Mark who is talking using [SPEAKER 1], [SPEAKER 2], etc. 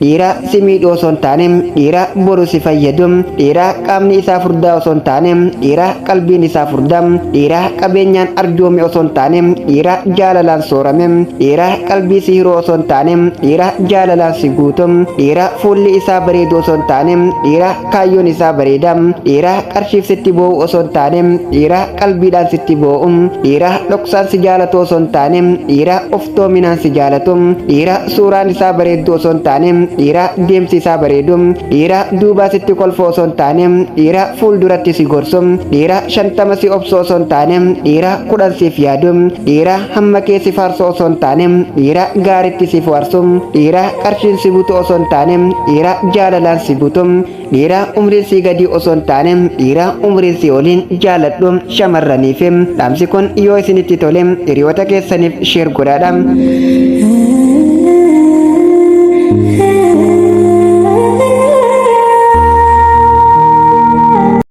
[SPEAKER 1] dhiira si miidhuu osoo hin taane dhiira boru si fayyadu dhiira qaamni isaa furdaa osoo hin taane dhiira qalbiin isaa furdaa dhiira qabeenyaan arjoome osoo hin taane dhiira jaalalaan soorame dhiira qalbii si hiroo osoo hin taane dhiira jaalalaan si guutu dhiira fuulli isaa bareedu osoo hin taane dhiira kaayyoon isaa bareeda dhiira qarshiif sitti boo'u osoo hin taane dhiira qalbiidhaan sitti boo'u dhiira dhoksaan si jaalatu osoo hin taane dhiira oftoominaan si jaalatu dhiira suuraan isaa bareeddu osoo hin taane dhiira deemsi isaa bareedu dhiira duubaa sitti kolfu osoo hin taane dhiira fuulduratti si gorsu dhiira 50 si obsu osoo hin taane dhiira 10 siif yaadu dhiira hamma kee si faarsu osoo hin taane dhiira gaaritti si faarsu dhiira qarshiin si butu osoo hin taane dhiira jaalalaan si butu dhiira umriin si gadi osoo hin taane dhiira umriin si oliin jaaladhu shamarraniif dhaamsi kun yoo isinitti tole hiriyoota keessaniif sheer godhaadha.